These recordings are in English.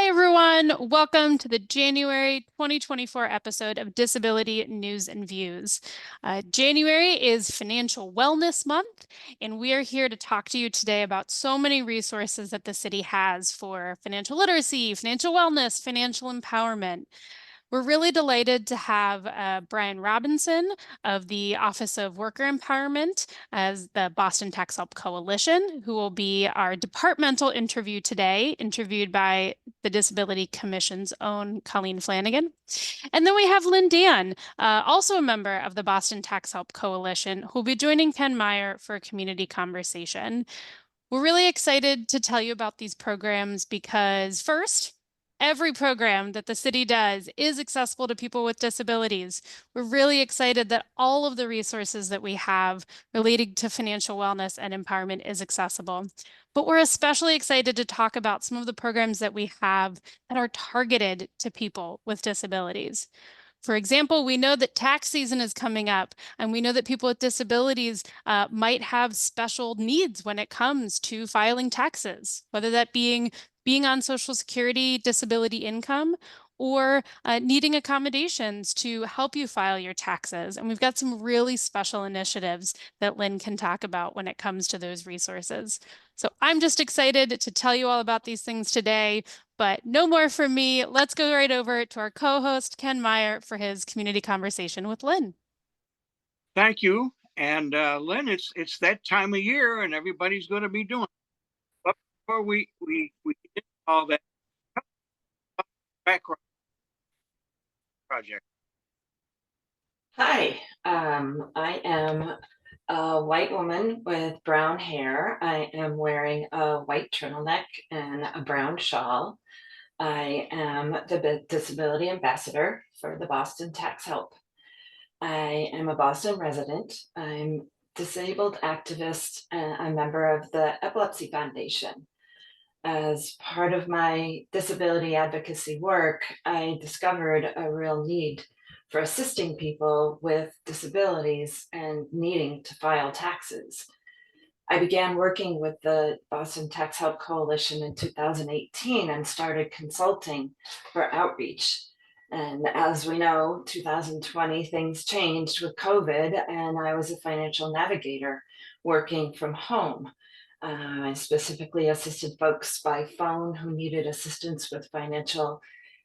Hi, everyone. Welcome to the January 2024 episode of Disability News and Views. January is Financial Wellness Month, and we are here to talk to you today about so many resources that the city has for financial literacy, financial wellness, financial empowerment. We're really delighted to have Brian Robinson of the Office of Worker Empowerment as the Boston Tax Help Coalition, who will be our departmental interview today, interviewed by the Disability Commission's own Colleen Flanagan. And then we have Lynn Dan, also a member of the Boston Tax Help Coalition, who will be joining Ken Meyer for a community conversation. We're really excited to tell you about these programs because first, every program that the city does is accessible to people with disabilities. We're really excited that all of the resources that we have relating to financial wellness and empowerment is accessible. But we're especially excited to talk about some of the programs that we have that are targeted to people with disabilities. For example, we know that tax season is coming up, and we know that people with disabilities might have special needs when it comes to filing taxes, whether that being on Social Security disability income or needing accommodations to help you file your taxes. And we've got some really special initiatives that Lynn can talk about when it comes to those resources. So I'm just excited to tell you all about these things today. But no more from me. Let's go right over to our co-host, Ken Meyer, for his community conversation with Lynn. Thank you. And Lynn, it's that time of year and everybody's going to be doing it. But before we get all that background project. Hi, I am a white woman with brown hair. I am wearing a white turtleneck and a brown shawl. I am the disability ambassador for the Boston Tax Help. I am a Boston resident. I'm disabled activist and a member of the Epilepsy Foundation. As part of my disability advocacy work, I discovered a real need for assisting people with disabilities and needing to file taxes. I began working with the Boston Tax Help Coalition in 2018 and started consulting for outreach. And as we know, 2020, things changed with COVID, and I was a financial navigator working from home. I specifically assisted folks by phone who needed assistance with financial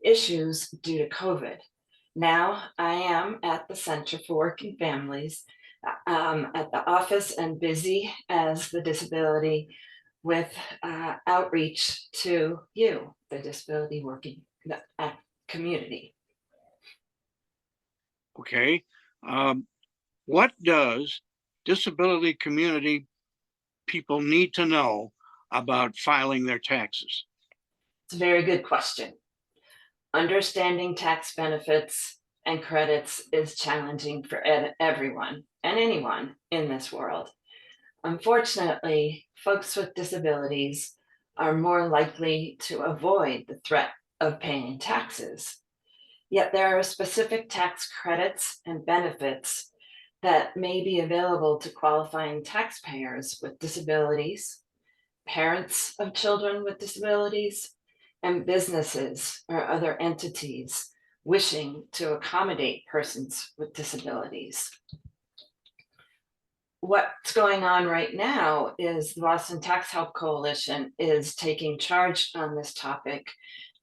issues due to COVID. Now I am at the Center for Working Families at the office and busy as the disability with outreach to you, the disability working community. Okay. What does disability community people need to know about filing their taxes? It's a very good question. Understanding tax benefits and credits is challenging for everyone and anyone in this world. Unfortunately, folks with disabilities are more likely to avoid the threat of paying taxes. Yet there are specific tax credits and benefits that may be available to qualifying taxpayers with disabilities, parents of children with disabilities, and businesses or other entities wishing to accommodate persons with disabilities. What's going on right now is the Boston Tax Help Coalition is taking charge on this topic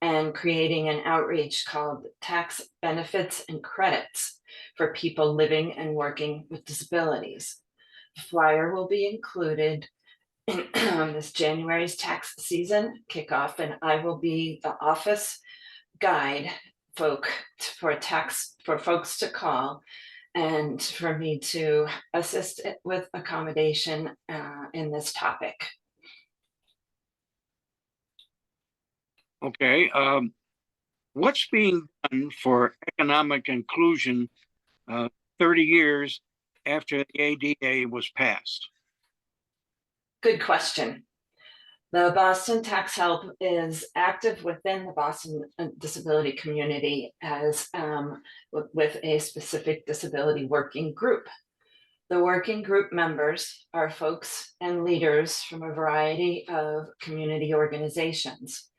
and creating an outreach called Tax Benefits and Credits for people living and working with disabilities. The flyer will be included in this January's tax season kickoff, and I will be the office guide for folks to call and for me to assist with accommodation in this topic. Okay. What's being done for economic inclusion 30 years after the ADA was passed? Good question. The Boston Tax Help is active within the Boston disability community as with a specific disability working group. The working group members are folks and leaders from a variety of community organizations.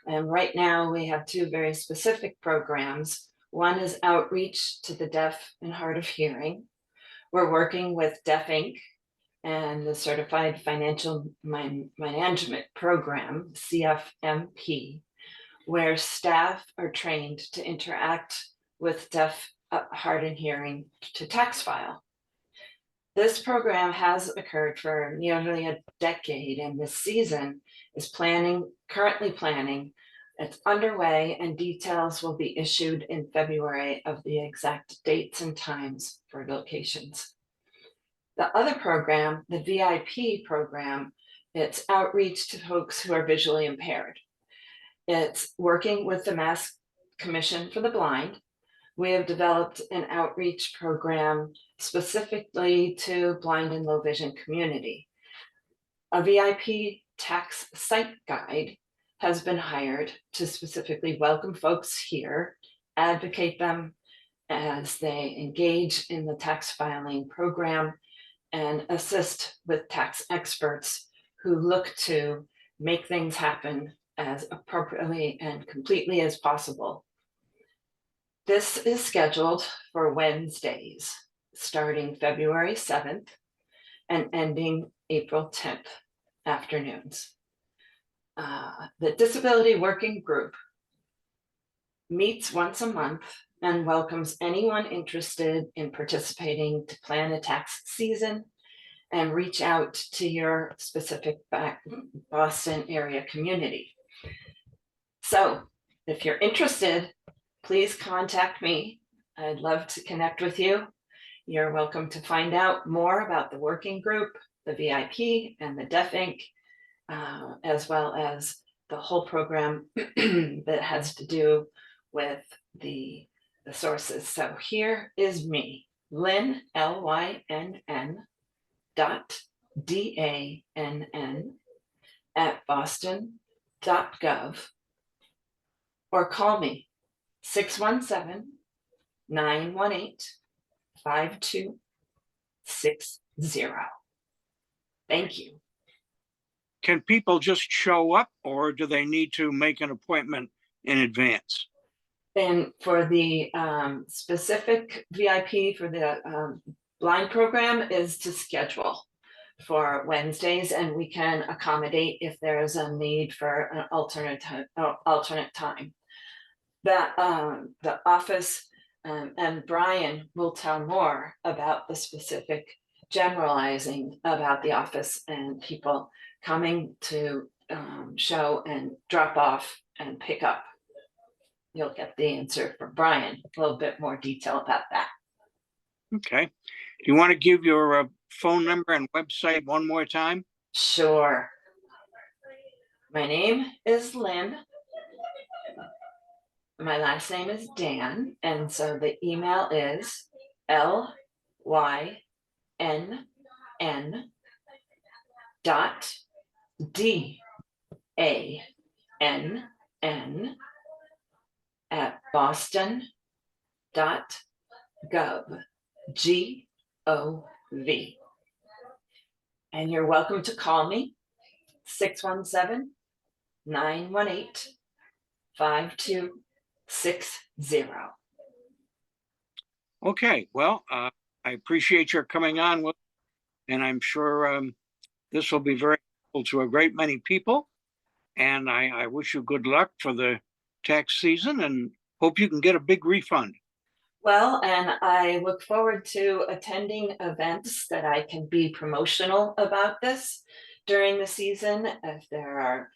And right now we have two very specific programs. One is outreach to the deaf and hard of hearing. We're working with Deaf Inc. and the Certified Financial Management Program, CFMP, where staff are trained to interact with deaf, hard of hearing to tax file. This program has occurred for nearly a decade, and this season is currently planning. It's underway, and details will be issued in February of the exact dates and times for locations. The other program, the VIP program, it's outreach to folks who are visually impaired. It's working with the Mass Commission for the Blind. We have developed an outreach program specifically to blind and low vision community. A VIP tax site guide has been hired to specifically welcome folks here, advocate them as they engage in the tax filing program, and assist with tax experts who look to make things happen as appropriately and completely as possible. This is scheduled for Wednesdays, starting February 7th and ending April 10th afternoons. The Disability Working Group meets once a month and welcomes anyone interested in participating to plan a tax season and reach out to your specific Boston area community. So if you're interested, please contact me. I'd love to connect with you. You're welcome to find out more about the working group, the VIP, and the Deaf Inc., as well as the whole program that has to do with the sources. So here is me, Lynn, Lynn, .DANN at boston.gov, or call me 617-918-5260. Thank you. Can people just show up, or do they need to make an appointment in advance? And for the specific VIP for the blind program is to schedule for Wednesdays, and we can accommodate if there is a need for an alternate time. That the office and Brian will tell more about the specific generalizing about the office and people coming to show and drop off and pick up. You'll get the answer from Brian, a little bit more detail about that. Okay. Do you want to give your phone number and website one more time? Sure. My name is Lynn. My last name is Dan, and so the email is lynn.dann at boston.gov, G-O-V. And you're welcome to call me, 617-918-5260. Okay, well, I appreciate your coming on with, and I'm sure this will be very helpful to a great many people. And I wish you good luck for the tax season and hope you can get a big refund. Well, and I look forward to attending events that I can be promotional about this during the season. If there are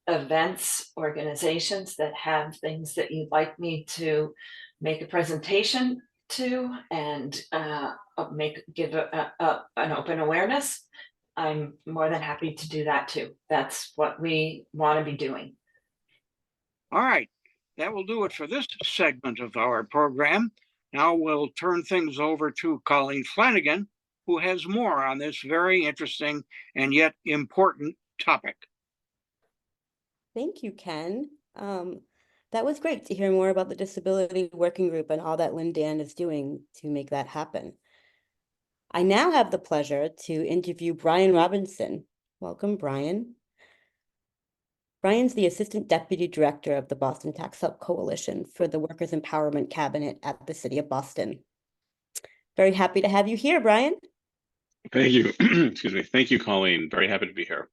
events, organizations that have things that you'd like me to make a presentation to and give an open awareness, I'm more than happy to do that too. That's what we want to be doing. All right, that will do it for this segment of our program. Now we'll turn things over to Colleen Flanagan, who has more on this very interesting and yet important topic. Thank you, Ken. That was great to hear more about the Disability Working Group and all that Lynn Dan is doing to make that happen. I now have the pleasure to interview Brian Robinson. Welcome, Brian. Brian's the Assistant Deputy Director of the Boston Tax Help Coalition for the Workers' Empowerment Cabinet at the City of Boston. Very happy to have you here, Brian. Thank you. Excuse me. Thank you, Colleen. Very happy to be here.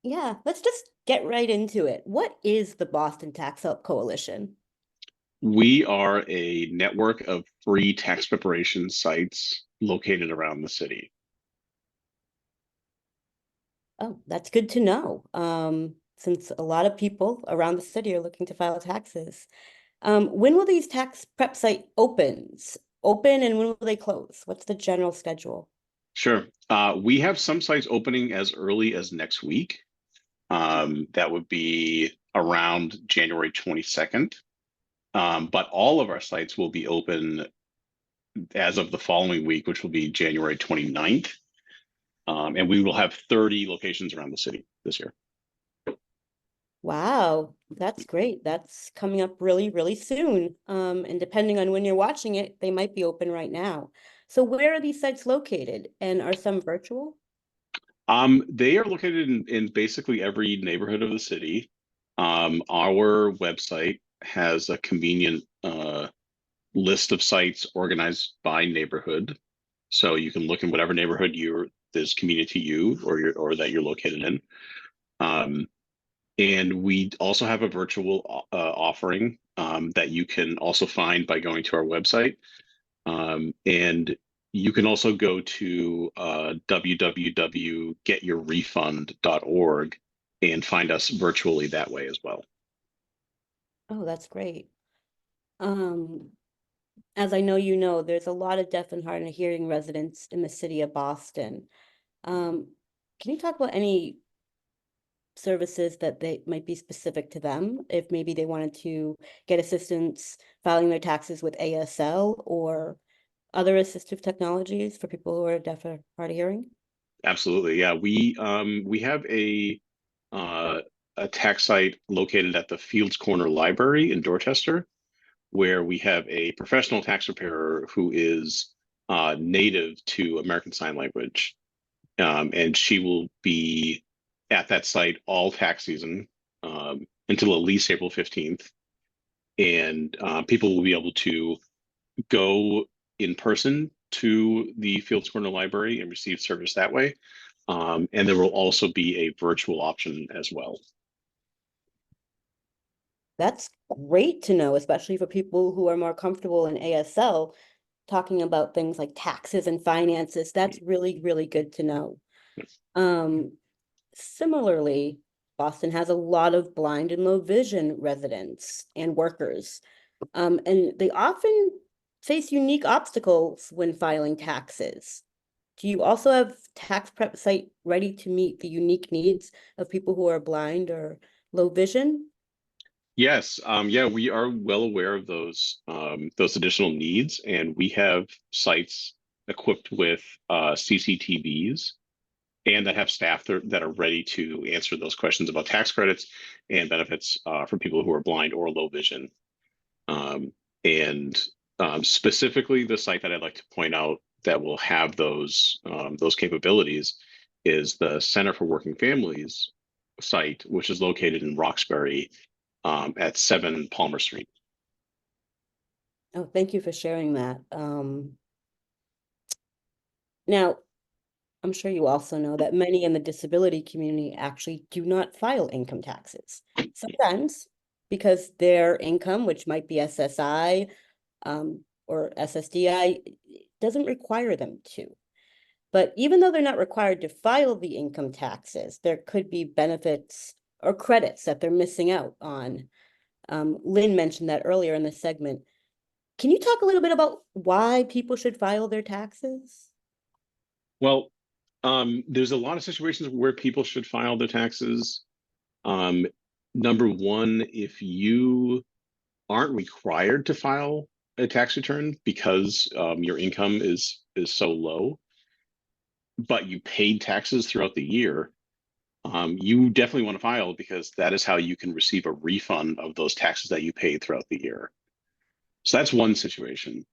Yeah, let's just get right into it. What is the Boston Tax Help Coalition? We are a network of free tax preparation sites located around the city. Oh, that's good to know. Since a lot of people around the city are looking to file taxes. When will these tax prep site open and when will they close? What's the general schedule? Sure. We have some sites opening as early as next week. That would be around January 22nd. But all of our sites will be open as of the following week, which will be January 29th. And we will have 30 locations around the city this year. Wow, that's great. That's coming up really, really soon. And depending on when you're watching it, they might be open right now. So where are these sites located and are some virtual? They are located in basically every neighborhood of the city. Our website has a convenient list of sites organized by neighborhood. So you can look in whatever neighborhood is convenient to you or that you're located in. And we also have a virtual offering that you can also find by going to our website. And you can also go to www.getyourrefund.org and find us virtually that way as well. Oh, that's great. As I know you know, there's a lot of deaf and hard of hearing residents in the city of Boston. Can you talk about any services that they might be specific to them if maybe they wanted to get assistance filing their taxes with ASL or other assistive technologies for people who are deaf or hard of hearing? Absolutely, yeah. We have a tax site located at the Fields Corner Library in Dorchester, where we have a professional tax preparer who is native to American Sign Language, and she will be at that site all tax season until at least April 15th, and people will be able to go in person to the Fields Corner Library and receive service that way. And there will also be a virtual option as well. That's great to know, especially for people who are more comfortable in ASL, talking about things like taxes and finances. That's really, really good to know. Similarly, Boston has a lot of blind and low vision residents and workers, and they often face unique obstacles when filing taxes. Do you also have tax prep site ready to meet the unique needs of people who are blind or low vision? Yes, yeah, we are well aware of those additional needs, and we have sites equipped with CCTVs and that have staff that are ready to answer those questions about tax credits and benefits for people who are blind or low vision. And specifically, the site that I'd like to point out that will have those capabilities is the Center for Working Families site, which is located in Roxbury at 7 Palmer Street. Oh, thank you for sharing that. Now, I'm sure you also know that many in the disability community actually do not file income taxes. Sometimes because their income, which might be SSI or SSDI, doesn't require them to. But even though they're not required to file the income taxes, there could be benefits or credits that they're missing out on. Lynn mentioned that earlier in the segment. Can you talk a little bit about why people should file their taxes? Well, there's a lot of situations where people should file their taxes. Number one, if you aren't required to file a tax return because your income is so low, but you paid taxes throughout the year, you definitely want to file because that is how you can receive a refund of those taxes that you paid throughout the year. So that's one situation.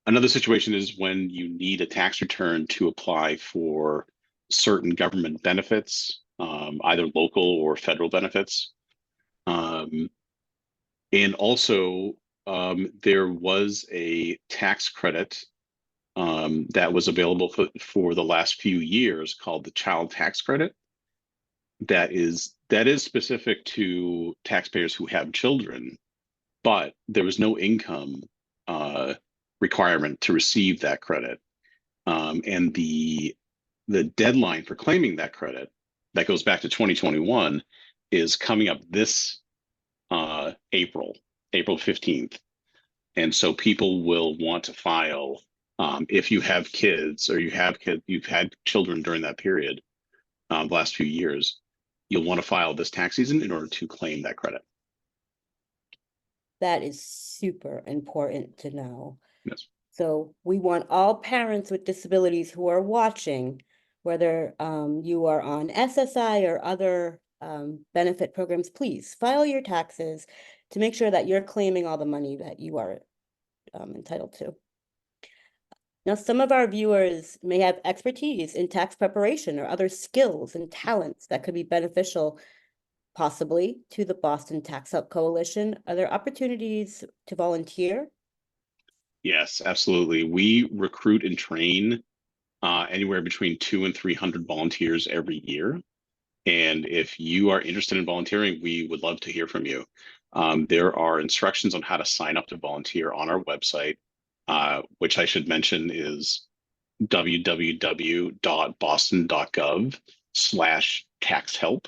Another situation is when you need a tax return to apply for certain government benefits either local or federal benefits. And also, there was a tax credit that was available for the last few years called the child tax credit. That is specific to taxpayers who have children, but there was no income requirement to receive that credit. And the deadline for claiming that credit, that goes back to 2021, is coming up this April 15th. And so people will want to file if you have kids or you've had children during that period, the last few years, you'll want to file this tax season in order to claim that credit. That is super important to know. Yes. So we want all parents with disabilities who are watching, whether you are on SSI or other benefit programs, please file your taxes to make sure that you're claiming all the money that you are entitled to. Now, some of our viewers may have expertise in tax preparation or other skills and talents that could be beneficial, possibly, to the Boston Tax Help Coalition. Are there opportunities to volunteer? Yes, absolutely. We recruit and train anywhere between 200 and 300 volunteers every year. And if you are interested in volunteering, we would love to hear from you. There are instructions on how to sign up to volunteer on our website, which I should mention is www.boston.gov/taxhelp.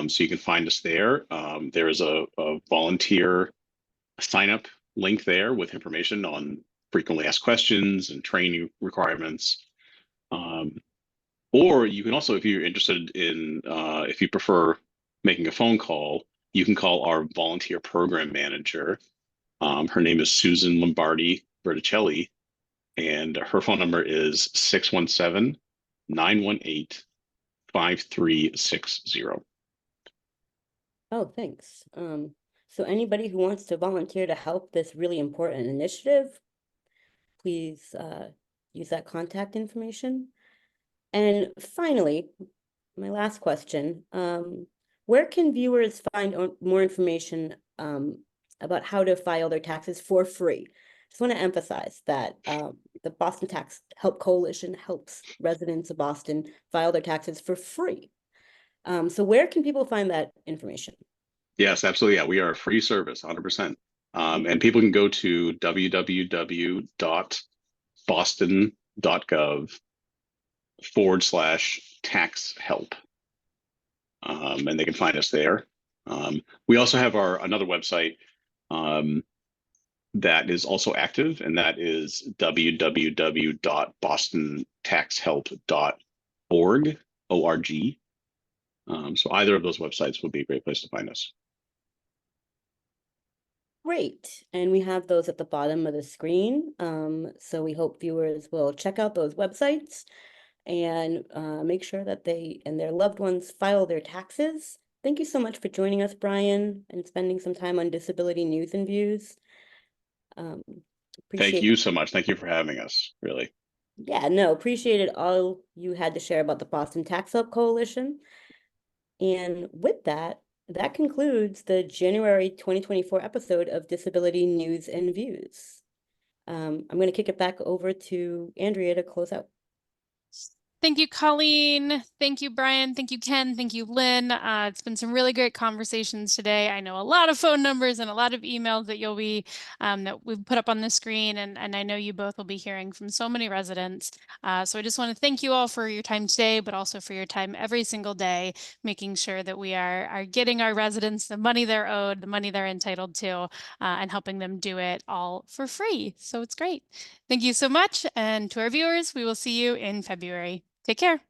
So you can find us there. There is a volunteer sign up link there with information on frequently asked questions and training requirements. Or you can also, if you're interested in, if you prefer making a phone call, you can call our volunteer program manager. Her name is Susan Lombardi Berticelli, and her phone number is 617-918-5360. Oh, thanks. So anybody who wants to volunteer to help this really important initiative, please use that contact information. And finally, my last question, where can viewers find more information about how to file their taxes for free? Just want to emphasize that the Boston Tax Help Coalition helps residents of Boston file their taxes for free. So where can people find that information? Yes, absolutely. Yeah, we are a free service, 100%. And people can go to www.boston.gov/tax help. And they can find us there. We also have another website that is also active, and that is www.bostontaxhelp.org. O-R-G. So either of those websites would be a great place to find us. Great, and we have those at the bottom of the screen. So we hope viewers will check out those websites and make sure that they and their loved ones file their taxes. Thank you so much for joining us, Brian, and spending some time on Disability News and Views. Thank you so much. Thank you for having us, really. Yeah, no, appreciated all you had to share about the Boston Tax Help Coalition. And with that, that concludes the January 2024 episode of Disability News and Views. I'm going to kick it back over to Andrea to close out. Thank you, Colleen. Thank you, Brian. Thank you, Ken. Thank you, Lynn. It's been some really great conversations today. I know a lot of phone numbers and a lot of emails that you'll be that we've put up on the screen, and I know you both will be hearing from so many residents. So I just want to thank you all for your time today, but also for your time every single day, making sure that we are getting our residents the money they're owed, the money they're entitled to, and helping them do it all for free. So it's great. Thank you so much. And to our viewers, we will see you in February. Take care.